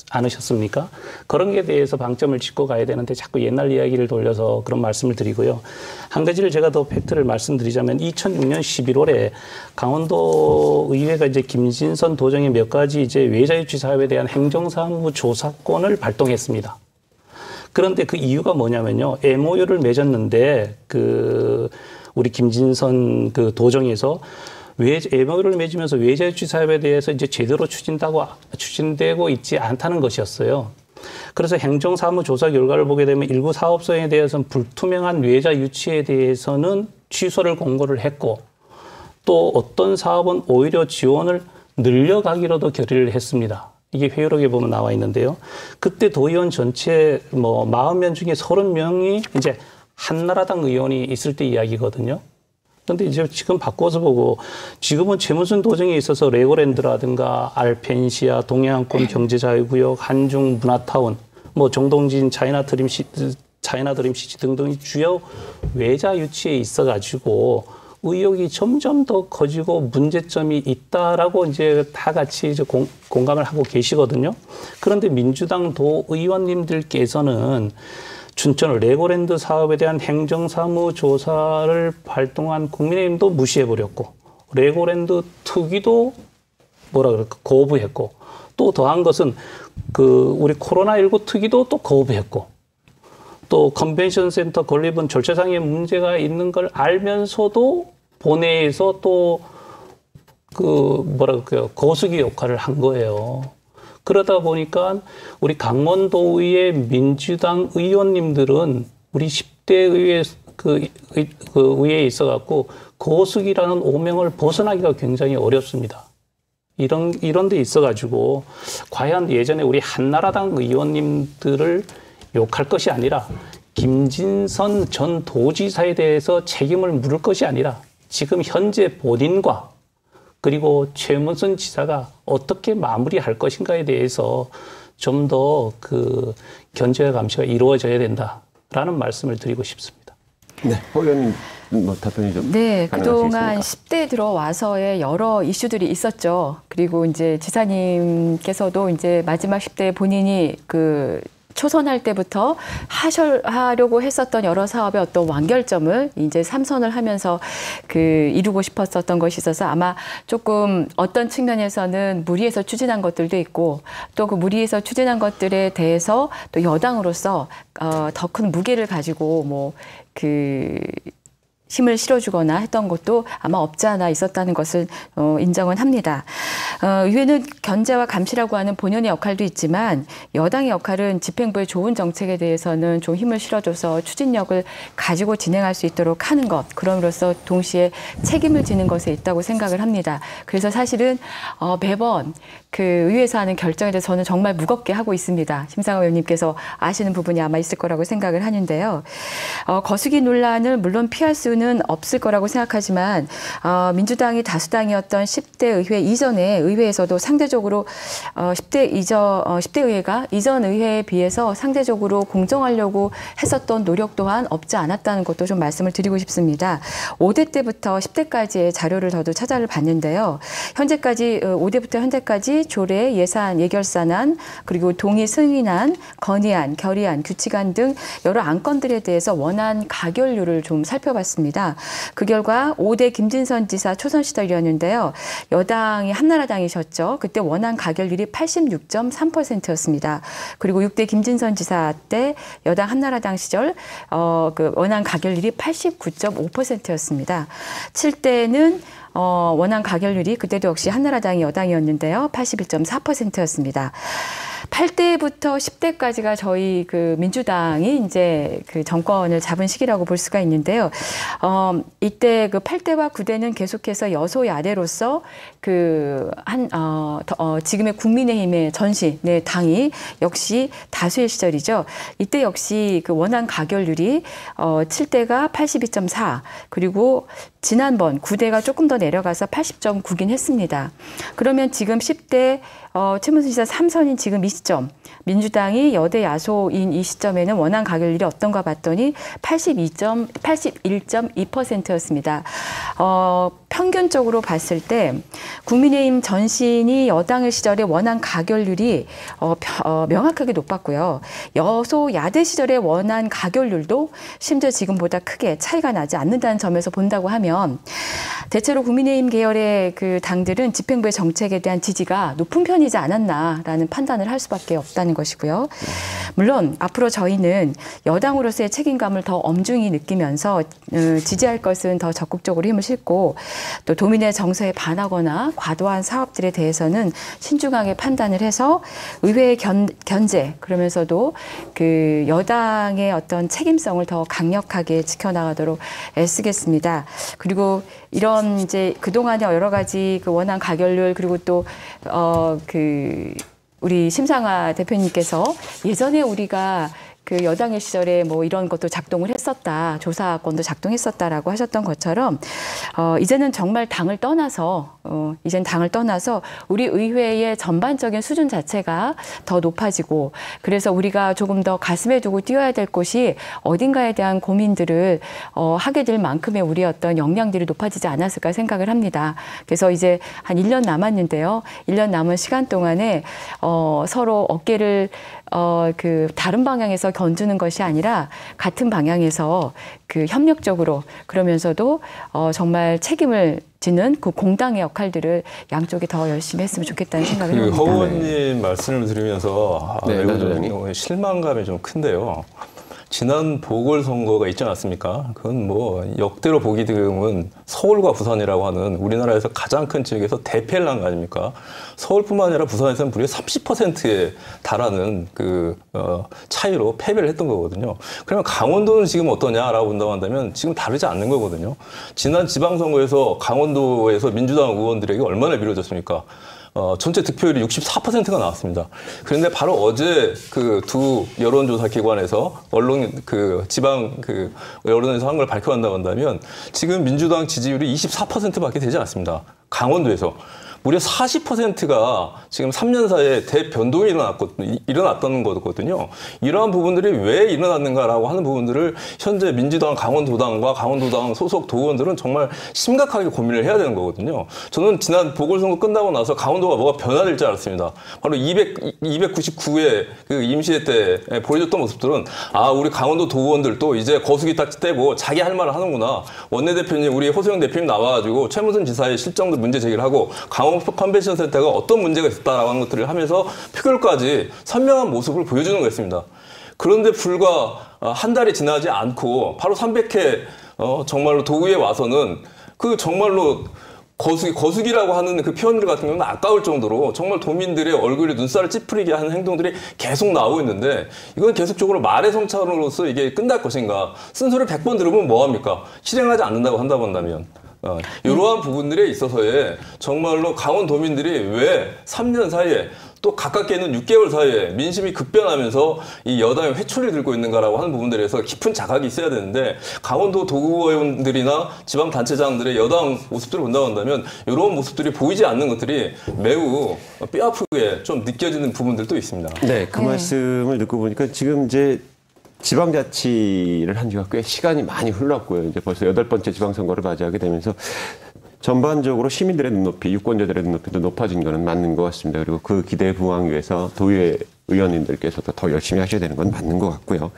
않으셨습니까? 그런 게 대해서 방점을 짚고 가야 되는데 자꾸 옛날 이야기를 돌려서 그런 말씀을 드리고요. 한 가지를 제가 더 팩트를 말씀드리자면 2006년 11월에 강원도 의회가 이제 김진선 도정의 몇 가지 이제 외자유치 사업에 대한 행정사무 조사권을 발동했습니다. 그런데 그 이유가 뭐냐면요. MOU를 맺었는데 우리 김진선 그 도정에서 MOU를 맺으면서 외자유치 사업에 대해서 이제 제대로 추진되고 있지 않다는 것이었어요. 그래서 행정사무조사 결과를 보게 되면 일부 사업성에 대해서는 불투명한 외자 유치에 대해서는 취소를 공고를 했고 또 어떤 사업은 오히려 지원을 늘려가기로도 결의를 했습니다. 이게 회의록에 보면 나와 있는데요. 그때 도의원 전체 40명 중에 30명이 이제 한나라당 의원이 있을 때 이야기거든요. 그런데 이제 지금 바꿔서 보고 지금은 최문순 도정에 있어서 레고랜드라든가 알펜시아, 동해안권 경제자유구역, 한중 문화타운, 정동진 차이나드림 시티 등등이 주요 외자 유치에 있어가지고 의혹이 점점 더 커지고 문제점이 있다라고 이제 다 같이 이제 공감을 하고 계시거든요. 그런데 민주당 도의원님들께서는 춘천 레고랜드 사업에 대한 행정사무조사를 발동한 국민의힘도 무시해버렸고 레고랜드 특위도 거부했고 또 더한 것은 우리 코로나19 특위도 또 거부했고 또 컨벤션 센터 건립은 절차상의 문제가 있는 걸 알면서도 본회의에서 또 거수기 역할을 한 거예요. 그러다 보니까 우리 강원도의 민주당 의원님들은 우리 10대 의회 의회에 있어갖고 거수기라는 오명을 벗어나기가 굉장히 어렵습니다. 이런 데 있어가지고 과연 예전에 우리 한나라당 의원님들을 욕할 것이 아니라 김진선 전 도지사에 대해서 책임을 물을 것이 아니라 지금 현재 본인과 그리고 최문순 지사가 어떻게 마무리할 것인가에 대해서 좀 더 견제와 감시가 이루어져야 된다라는 말씀을 드리고 싶습니다. 네, 의원님 답변이 좀 네, 그동안 가능하시겠습니까? 10대 들어와서의 여러 이슈들이 있었죠. 그리고 이제 지사님께서도 이제 마지막 10대 본인이 초선할 때부터 하려고 했었던 여러 사업의 어떤 완결점을 이제 삼선을 하면서 이루고 싶었었던 것이 있어서 아마 조금 어떤 측면에서는 무리해서 추진한 것들도 있고 또 그 무리해서 추진한 것들에 대해서 또 여당으로서 더 큰 무게를 가지고 힘을 실어주거나 했던 것도 아마 없지 않아 있었다는 것을 인정은 합니다. 의회는 견제와 감시라고 하는 본연의 역할도 있지만 여당의 역할은 집행부의 좋은 정책에 대해서는 좀 힘을 실어줘서 추진력을 가지고 진행할 수 있도록 하는 것, 그럼으로써 동시에 책임을 지는 것에 있다고 생각을 합니다. 그래서 사실은 매번 의회에서 하는 결정에 대해서 저는 정말 무겁게 하고 있습니다. 심상호 의원님께서 아시는 부분이 아마 있을 거라고 생각을 하는데요. 거수기 논란을 물론 피할 수 이유는 없을 거라고 생각하지만 민주당이 다수당이었던 10대 의회 이전에 의회에서도 상대적으로 10대 의회가 이전 의회에 비해서 상대적으로 공정하려고 했었던 노력 또한 없지 않았다는 것도 좀 말씀을 드리고 싶습니다. 5대 때부터 10대까지의 자료를 저도 찾아봤는데요. 현재까지 5대부터 현재까지 조례, 예산, 예결산안, 그리고 동의 승인안, 건의안, 결의안, 규칙안 등 여러 안건들에 대해서 원안 가결률을 좀 살펴봤습니다. 그 결과 5대 김진선 지사 초선 시절이었는데요. 여당이 한나라당이셨죠. 그때 원안 가결률이 86.3%였습니다. 그리고 6대 김진선 지사 때 여당 한나라당 시절 그 원안 가결률이 89.5%였습니다. 7대는 원안 가결률이 그때도 역시 한나라당이 여당이었는데요. 81.4%였습니다. 8대부터 10대까지가 저희 그 민주당이 이제 그 정권을 잡은 시기라고 볼 수가 있는데요. 이때 그 8대와 9대는 계속해서 여소야대로서 지금의 국민의힘의 전신의 당이 역시 다수의 시절이죠. 이때 역시 그 원안 가결률이 7대가 82.4 그리고 지난번 9대가 조금 더 내려가서 80.9긴 했습니다. 그러면 지금 10대 최문순 지사 3선인 지금 이 시점, 민주당이 여대 야소인 이 시점에는 원안 가결률이 어떤가 봤더니 81.2%였습니다. 평균적으로 봤을 때 국민의힘 전신이 여당의 시절에 원안 가결률이 명확하게 높았고요. 여소야대 시절의 원안 가결률도 심지어 지금보다 크게 차이가 나지 않는다는 점에서 본다고 하면 대체로 국민의힘 계열의 그 당들은 집행부의 정책에 대한 지지가 높은 편이지 않았나라는 판단을 할 수밖에 없다는 것이고요. 물론 앞으로 저희는 여당으로서의 책임감을 더 엄중히 느끼면서 지지할 것은 더 적극적으로 힘을 싣고 또 도민의 정서에 반하거나 과도한 사업들에 대해서는 신중하게 판단을 해서 의회의 견제 그러면서도 그 여당의 어떤 책임성을 더 강력하게 지켜나가도록 애쓰겠습니다. 그리고 이런 이제 그동안의 여러 가지 그 원안 가결률 그리고 또 우리 심상화 대표님께서 예전에 우리가 그 여당의 시절에 뭐 이런 것도 작동을 했었다, 조사권도 작동했었다라고 하셨던 것처럼 이제는 정말 당을 떠나서 우리 의회의 전반적인 수준 자체가 더 높아지고 그래서 우리가 조금 더 가슴에 두고 뛰어야 될 곳이 어딘가에 대한 고민들을 하게 될 만큼의 우리의 어떤 역량들이 높아지지 않았을까 생각을 합니다. 그래서 이제 한 1년 남았는데요. 1년 남은 시간 동안에 서로 어깨를 다른 방향에서 견주는 것이 아니라 같은 방향에서 그 협력적으로 그러면서도 정말 책임을 지는 그 공당의 역할들을 양쪽이 더 열심히 했으면 좋겠다는 생각을 합니다. 허 의원님 말씀을 들으면서 매우 실망감이 좀 큰데요. 지난 보궐선거가 있지 않았습니까? 그건 뭐 역대로 보기 드문 서울과 부산이라고 하는 우리나라에서 가장 큰 지역에서 대패를 한 거 아닙니까? 서울뿐만 아니라 부산에서는 무려 30%에 달하는 차이로 패배를 했던 거거든요. 그러면 강원도는 지금 어떠냐라고 본다고 한다면 지금 다르지 않는 거거든요. 지난 지방선거에서 강원도에서 민주당 의원들에게 얼마나 밀어줬습니까? 전체 득표율이 64%가 나왔습니다. 그런데 바로 어제 그 두 여론조사 기관에서 지방 여론에서 한 걸 밝혀간다고 한다면 지금 민주당 지지율이 24%밖에 되지 않습니다. 강원도에서. 무려 40%가 지금 3년 사이에 대변동이 일어났던 거거든요. 이러한 부분들이 왜 일어났는가라고 하는 부분들을 현재 민주당 강원도당과 강원도당 소속 도의원들은 정말 심각하게 고민을 해야 되는 거거든요. 저는 지난 보궐선거 끝나고 나서 강원도가 뭐가 변화될 줄 알았습니다. 바로 299회 그 임시회 때 보여줬던 모습들은 우리 강원도 도의원들도 이제 거수기 딱 떼고 자기 할 말을 하는구나. 원내대표님, 우리 호소영 대표님 나와가지고 최문순 지사의 실정도 문제 제기를 하고 강원 컨벤션 센터가 어떤 문제가 있었다라고 하는 것들을 하면서 표결까지 선명한 모습을 보여주는 거였습니다. 그런데 불과 한 달이 지나지 않고 바로 300회 정말로 도의회에 와서는 그 정말로 거수기라고 하는 그 표현들 같은 경우는 아까울 정도로 정말 도민들의 얼굴에 눈살을 찌푸리게 하는 행동들이 계속 나오고 있는데 이건 계속적으로 말의 성찬으로서 이게 끝날 것인가? 쓴소리를 100번 들으면 뭐합니까? 실행하지 않는다고 한다면. 이러한 부분들에 있어서의 정말로 강원도민들이 왜 3년 사이에 또 가깝게는 6개월 사이에 민심이 급변하면서 이 여당의 회초리 들고 있는가라고 하는 부분들에서 깊은 자각이 있어야 되는데 강원도 도의원들이나 지방단체장들의 여당 모습들을 본다고 한다면 이런 모습들이 보이지 않는 것들이 매우 뼈아프게 좀 느껴지는 부분들도 있습니다. 네, 그 말씀을 듣고 보니까 지금 이제 지방자치를 한 지가 꽤 시간이 많이 흘렀고요. 이제 벌써 8번째 지방선거를 맞이하게 되면서 전반적으로 시민들의 눈높이, 유권자들의 눈높이도 높아진 거는 맞는 것 같습니다. 그리고 그 기대에 부응하기 위해서 도의회 의원님들께서도 더 열심히 하셔야 되는 건 맞는 것 같고요.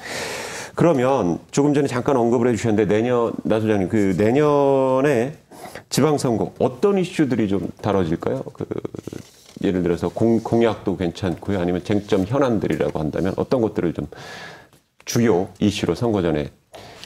그러면 조금 전에 잠깐 언급을 해주셨는데 나 소장님, 그 내년에 지방선거 어떤 이슈들이 좀 다뤄질까요? 예를 들어서 공약도 괜찮고요. 아니면 쟁점 현안들이라고 한다면 어떤 것들을 좀 주요 이슈로 선거 전에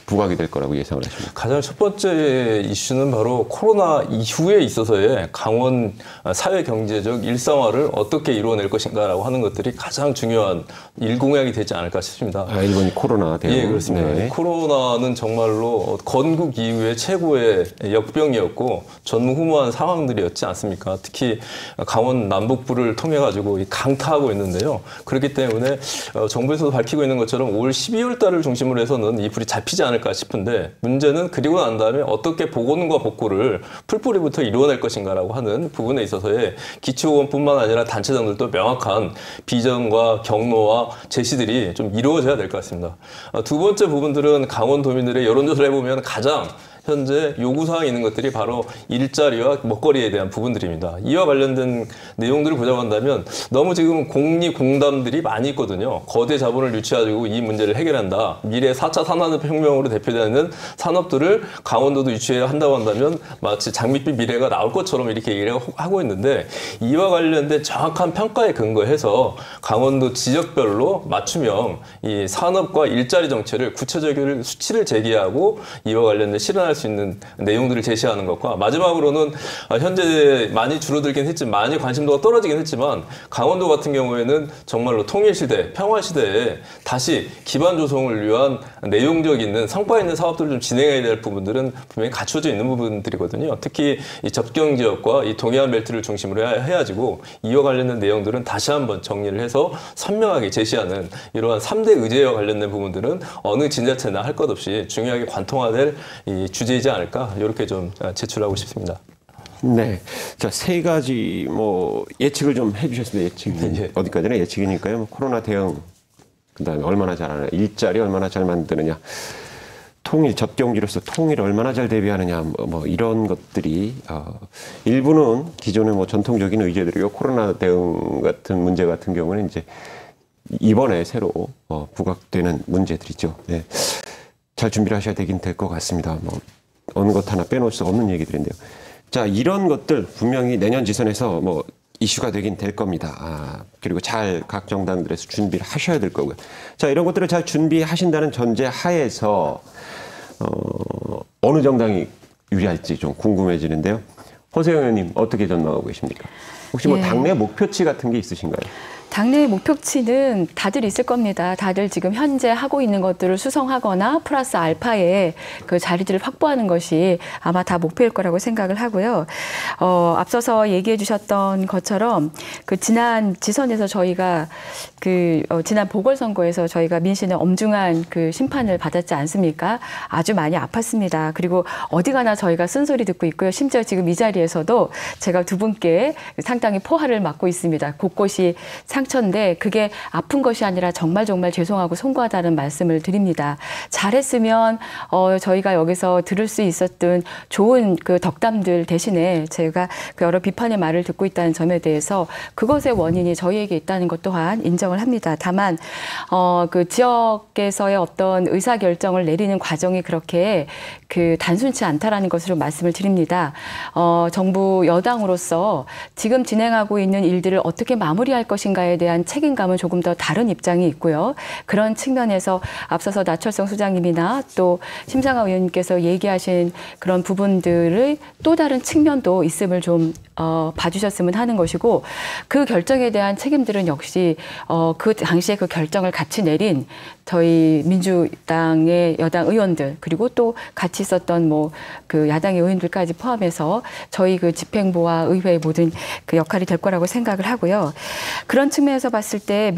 부각이 될 거라고 예상을 하십니까? 가장 첫 번째 이슈는 바로 코로나 이후에 있어서의 강원 사회 경제적 일상화를 어떻게 이루어낼 것인가라고 하는 것들이 가장 중요한 일공약이 되지 않을까 싶습니다. 일본이 코로나 대응. 예, 그렇습니다. 네. 코로나는 정말로 건국 이후에 최고의 역병이었고 전무후무한 상황들이었지 않습니까? 특히 강원 남북부를 통해 가지고 강타하고 있는데요. 그렇기 때문에 정부에서도 밝히고 있는 것처럼 올 12월 달을 중심으로 해서는 이 불이 잡히지 않을까 싶은데 문제는 그리고 난 다음에 어떻게 복원과 복구를 풀뿌리부터 이루어낼 것인가라고 하는 부분에 있어서의 기초의원뿐만 아니라 단체장들도 명확한 비전과 경로와 제시들이 좀 이루어져야 될 것 같습니다. 두 번째 부분들은 강원도민들의 여론조사를 해보면 가장 현재 요구사항이 있는 것들이 바로 일자리와 먹거리에 대한 부분들입니다. 이와 관련된 내용들을 보자고 한다면 너무 지금 공리공담들이 많이 있거든요. 거대 자본을 유치하고 이 문제를 해결한다. 미래 4차 산업혁명으로 대표되는 산업들을 강원도도 유치해야 한다고 한다면 마치 장밋빛 미래가 나올 것처럼 이렇게 얘기를 하고 있는데 이와 관련된 정확한 평가에 근거해서 강원도 지역별로 맞춤형 이 산업과 일자리 정책을 구체적인 수치를 제기하고 이와 관련된 실현할 수 있는 내용들을 제시하는 것과 마지막으로는 현재 많이 줄어들긴 했지만 많이 관심도가 떨어지긴 했지만 강원도 같은 경우에는 정말로 통일시대, 평화시대에 다시 기반 조성을 위한 내용적 있는 성과 있는 사업들을 좀 진행해야 될 부분들은 분명히 갖춰져 있는 부분들이거든요. 특히 이 접경 지역과 이 동해안 벨트를 중심으로 해야지고 이와 관련된 내용들은 다시 한번 정리를 해서 선명하게 제시하는 이러한 3대 의제와 관련된 부분들은 어느 진자체나 할 것 없이 중요하게 관통화될 이 주제이지 않을까 이렇게 좀 제출하고 싶습니다. 네, 자, 세 가지 예측을 좀 해주셨습니다. 예측이 예. 어디까지나 예측이니까요. 코로나 대응, 그다음에 얼마나 잘하느냐, 일자리 얼마나 잘 만드느냐, 통일 접경지로서 통일 얼마나 잘 대비하느냐, 이런 것들이 일부는 기존의 전통적인 의제들이고 코로나 대응 같은 문제 같은 경우는 이제 이번에 새로 부각되는 문제들이죠. 네. 잘 준비를 하셔야 되긴 될 것 같습니다. 어느 것 하나 빼놓을 수 없는 얘기들인데요. 자, 이런 것들 분명히 내년 지선에서 이슈가 되긴 될 겁니다. 그리고 잘 각 정당들에서 준비를 하셔야 될 거고요. 자, 이런 것들을 잘 준비하신다는 전제 하에서 어느 정당이 유리할지 좀 궁금해지는데요. 허세영 의원님 어떻게 전망하고 계십니까? 혹시 예. 당내 목표치 같은 게 있으신가요? 당내 목표치는 다들 있을 겁니다. 다들 지금 현재 하고 있는 것들을 수성하거나 플러스 알파의 그 자리들을 확보하는 것이 아마 다 목표일 거라고 생각을 하고요. 앞서서 얘기해 주셨던 것처럼 그 지난 지선에서 저희가 지난 보궐선거에서 저희가 민심의 엄중한 그 심판을 받았지 않습니까? 아주 많이 아팠습니다. 그리고 어디 가나 저희가 쓴소리 듣고 있고요. 심지어 지금 이 자리에서도 제가 두 분께 상당히 포화를 맞고 있습니다. 곳곳이 상처인데 그게 아픈 것이 아니라 정말 죄송하고 송구하다는 말씀을 드립니다. 잘했으면 저희가 여기서 들을 수 있었던 좋은 그 덕담들 대신에 제가 그 여러 비판의 말을 듣고 있다는 점에 대해서 그것의 원인이 저희에게 있다는 것 또한 인정을 합니다. 다만 그 지역에서의 어떤 의사결정을 내리는 과정이 그렇게 그 단순치 않다라는 것으로 말씀을 드립니다. 정부 여당으로서 지금 진행하고 있는 일들을 어떻게 마무리할 것인가에 대한 책임감은 조금 더 다른 입장이 있고요. 그런 측면에서 앞서서 나철성 소장님이나 또 심상화 의원님께서 얘기하신 그런 부분들의 또 다른 측면도 있음을 좀 봐주셨으면 하는 것이고 그 결정에 대한 책임들은 역시 그 당시에 그 결정을 같이 내린 저희 민주당의 여당 의원들 그리고 또 같이 있었던 뭐 그 야당의 의원들까지 포함해서 저희 그 집행부와 의회의 모든 그 역할이 될 거라고 생각을 하고요. 그런 측면에서 봤을 때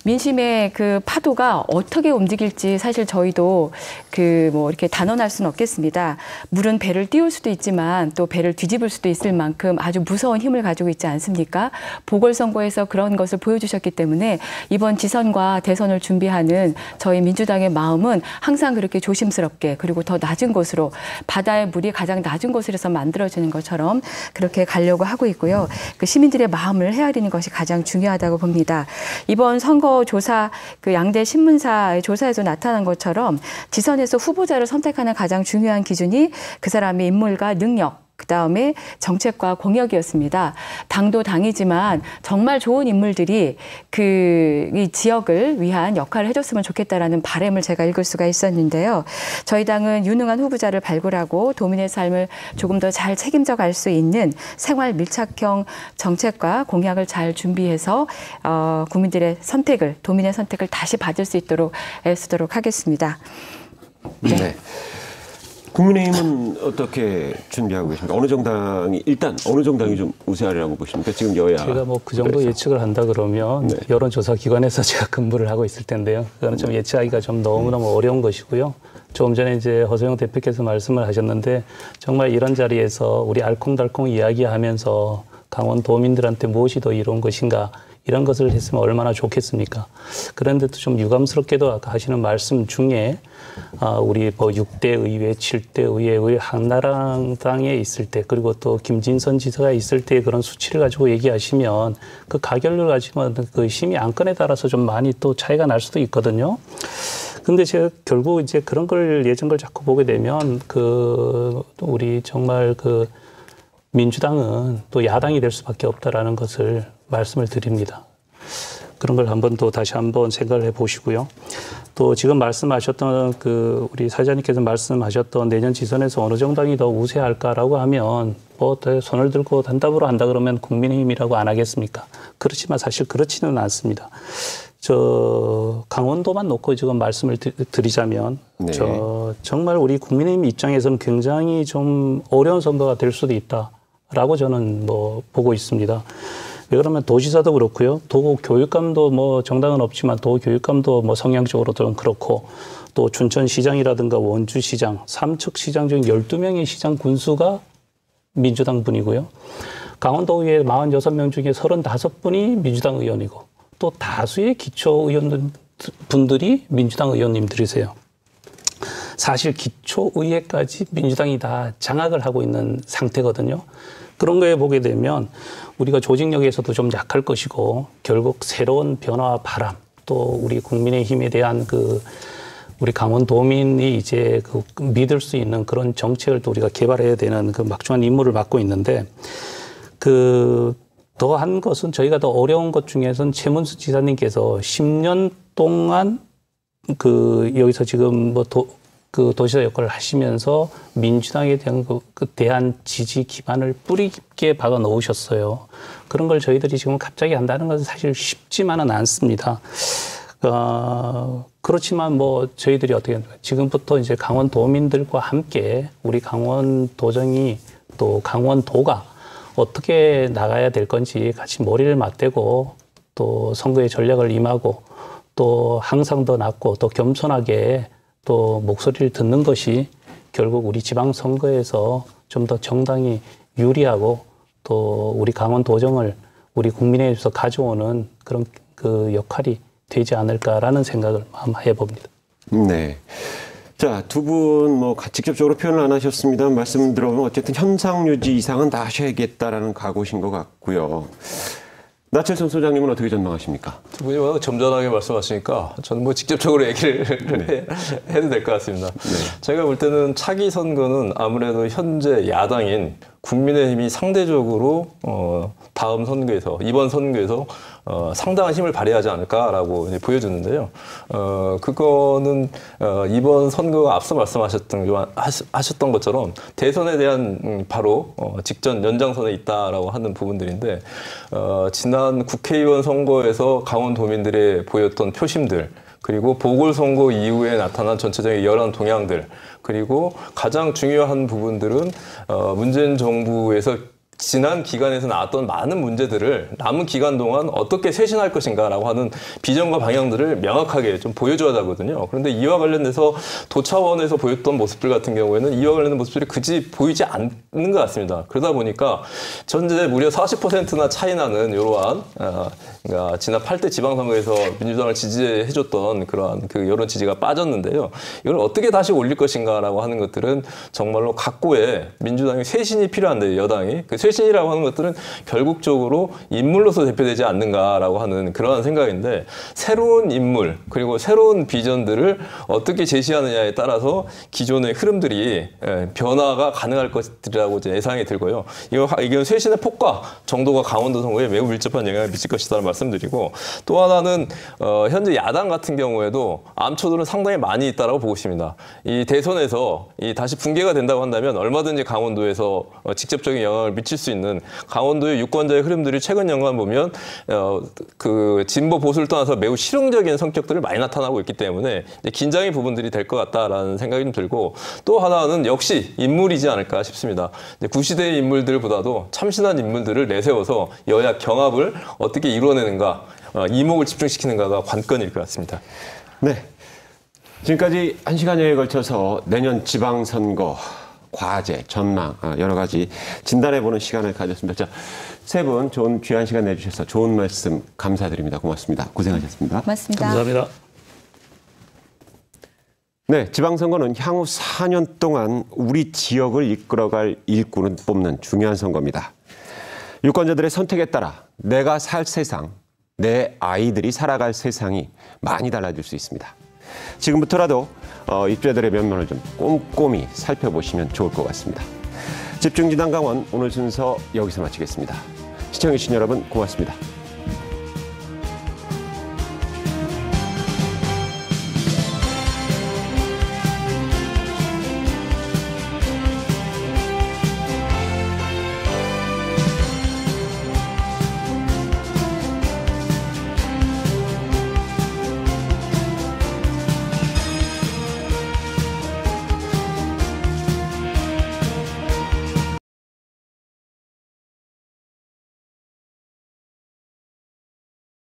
민심의 그 파도가 어떻게 움직일지 사실 저희도 그 뭐 이렇게 단언할 수는 없겠습니다. 물은 배를 띄울 수도 있지만 또 배를 뒤집을 수도 있을 만큼 아주 무서운 힘을 가지고 있지 않습니까? 보궐선거에서 그런 것을 보여주셨기 때문에 이번 지선과 대선을 준비하는 저희 민주당의 마음은 항상 그렇게 조심스럽게 그리고 더 낮은 곳으로 바다의 물이 가장 낮은 곳에서 만들어지는 것처럼 그렇게 가려고 하고 있고요. 그 시민들의 마음을 헤아리는 것이 가장 중요하다고 봅니다. 이번 선거 조사 그 양대 신문사의 조사에서 나타난 것처럼 지선에서 후보자를 선택하는 가장 중요한 기준이 그 사람의 인물과 능력 그다음에 정책과 공약이었습니다. 당도 당이지만 정말 좋은 인물들이 이 지역을 위한 역할을 해줬으면 좋겠다라는 바람을 제가 읽을 수가 있었는데요. 저희 당은 유능한 후보자를 발굴하고 도민의 삶을 조금 더 잘 책임져 갈 수 있는 생활 밀착형 정책과 공약을 잘 준비해서 국민들의 선택을, 도민의 선택을 다시 받을 수 있도록 애쓰도록 하겠습니다. 네. 국민의힘은 어떻게 준비하고 계십니까? 어느 정당이 좀 우세하리라고 보십니까? 지금 여야. 제가 뭐 그 정도 그래서. 예측을 한다 그러면 네. 여론조사 기관에서 제가 근무를 하고 있을 텐데요. 그거는 좀 예측하기가 좀 너무너무 어려운 것이고요. 조금 전에 이제 허소영 대표께서 말씀을 하셨는데 정말 이런 자리에서 우리 알콩달콩 이야기하면서 강원도민들한테 무엇이 더 이로운 것인가 이런 것을 했으면 얼마나 좋겠습니까? 그런데도 좀 유감스럽게도 아까 하시는 말씀 중에 우리 뭐 6대 의회, 7대 의회, 한나라당에 있을 때 그리고 또 김진선 지사가 있을 때 그런 수치를 가지고 얘기하시면 그 가결을 가지고 그 힘이 안건에 따라서 좀 많이 또 차이가 날 수도 있거든요. 근데 제가 결국 이제 그런 걸 예전 걸 자꾸 보게 되면 우리 정말 민주당은 또 야당이 될 수밖에 없다라는 것을 말씀을 드립니다. 그런 걸 다시 한번 생각을 해보시고요. 또 지금 말씀하셨던 우리 사장님께서 말씀하셨던 내년 지선에서 어느 정당이 더 우세할까라고 하면 뭐 손을 들고 단답으로 한다 그러면 국민의힘이라고 안 하겠습니까? 그렇지만 사실 그렇지는 않습니다. 강원도만 놓고 지금 말씀을 드리자면 네. 정말 우리 국민의힘 입장에서는 굉장히 좀 어려운 선거가 될 수도 있다라고 저는 뭐 보고 있습니다. 왜 그러면 도지사도 그렇고요. 도 교육감도 뭐 정당은 없지만 도 교육감도 뭐 성향적으로 좀 그렇고 또 춘천시장이라든가 원주시장, 삼척시장 중 12명의 시장 군수가 민주당 분이고요. 강원도의회 46명 중에 35분이 민주당 의원이고 또 다수의 기초의원분들이 민주당 의원님들이세요. 사실 기초의회까지 민주당이 다 장악을 하고 있는 상태거든요. 그런 거에 보게 되면 우리가 조직력에서도 좀 약할 것이고 결국 새로운 변화와 바람 또 우리 국민의힘에 대한 우리 강원도민이 이제 믿을 수 있는 그런 정책을 또 우리가 개발해야 되는 막중한 임무를 맡고 있는데 더한 것은 저희가 더 어려운 것 중에서는 최문수 지사님께서 10년 동안 여기서 지금 뭐 도지사 역할을 하시면서 민주당에 대한 대한 지지 기반을 뿌리 깊게 박아 놓으셨어요. 그런 걸 저희들이 지금 갑자기 한다는 것은 사실 쉽지만은 않습니다. 그렇지만 뭐 저희들이 어떻게 지금부터 이제 강원도민들과 함께 우리 강원도정이 또 강원도가 어떻게 나가야 될 건지 같이 머리를 맞대고 또 선거의 전략을 임하고 또 항상 더 낫고 또 겸손하게 또 목소리를 듣는 것이 결국 우리 지방선거에서 좀 더 정당이 유리하고 또 우리 강원도정을 우리 국민의힘에서 가져오는 그런 역할이 되지 않을까라는 생각을 해봅니다. 네. 자, 두 분 뭐 직접적으로 표현을 안 하셨습니다. 말씀 들어보면 어쨌든 현상 유지 이상은 다 하셔야겠다라는 각오신 것 같고요. 나철선 소장님은 어떻게 전망하십니까? 두 분이 워낙 점잖하게 말씀하시니까 저는 뭐 직접적으로 얘기를 해도 될 것 같습니다. 네. 제가 볼 때는 차기 선거는 아무래도 현재 야당인 국민의힘이 상대적으로 이번 선거에서 상당한 힘을 발휘하지 않을까라고 이제 보여주는데요. 그거는 이번 선거가 앞서 하셨던 것처럼 대선에 대한 바로 직전 연장선에 있다라고 하는 부분들인데 지난 국회의원 선거에서 강원도민들의 보였던 표심들 그리고 보궐선거 이후에 나타난 전체적인 여론 동향들 그리고 가장 중요한 부분들은 문재인 정부에서 지난 기간에서 나왔던 많은 문제들을 남은 기간 동안 어떻게 쇄신할 것인가라고 하는 비전과 방향들을 명확하게 좀 보여줘야 하거든요. 그런데 이와 관련해서 도 차원에서 보였던 모습들 같은 경우에는 이와 관련된 모습들이 그지 보이지 않는 것 같습니다. 그러다 보니까 현재 무려 40%나 차이 나는 이러한 그러니까 지난 8대 지방선거에서 민주당을 지지해줬던 그러한 그 여론 지지가 빠졌는데요. 이걸 어떻게 다시 올릴 것인가라고 하는 것들은 정말로 각고의 민주당의 쇄신이 필요한데 여당이 그 쇄신이라고 하는 것들은 결국적으로 인물로서 대표되지 않는가라고 하는 그러한 생각인데 새로운 인물 그리고 새로운 비전들을 어떻게 제시하느냐에 따라서 기존의 흐름들이 변화가 가능할 것이라고 예상이 들고요. 이건 쇄신의 폭과 정도가 강원도 선거에 매우 밀접한 영향을 미칠 것이라는 말씀드리고 또 하나는 현재 야당 같은 경우에도 암초들은 상당히 많이 있다라고 보고 있습니다. 이 대선에서 다시 붕괴가 된다고 한다면 얼마든지 강원도에서 직접적인 영향을 미칠 수 있는 강원도의 유권자의 흐름들이 최근 연간 보면 그 진보 보수를 떠나서 매우 실용적인 성격들을 많이 나타나고 있기 때문에 이제 긴장의 부분들이 될 것 같다라는 생각이 좀 들고 또 하나는 역시 인물이지 않을까 싶습니다. 이제 구시대의 인물들보다도 참신한 인물들을 내세워서 여야 경합을 어떻게 이루어내는가 이목을 집중시키는가가 관건일 것 같습니다. 네. 지금까지 1시간여에 걸쳐서 내년 지방선거 과제, 전망 여러 가지 진단해보는 시간을 가졌습니다. 자, 세 분 좋은 귀한 시간 내주셔서 좋은 말씀 감사드립니다. 고맙습니다. 고생하셨습니다. 고맙습니다. 감사합니다. 네, 지방선거는 향후 4년 동안 우리 지역을 이끌어갈 일꾼을 뽑는 중요한 선거입니다. 유권자들의 선택에 따라 내가 살 세상, 내 아이들이 살아갈 세상이 많이 달라질 수 있습니다. 지금부터라도 입주자들의 면면을 좀 꼼꼼히 살펴보시면 좋을 것 같습니다. 집중진단 강원 오늘 순서 여기서 마치겠습니다. 시청해주신 여러분 고맙습니다.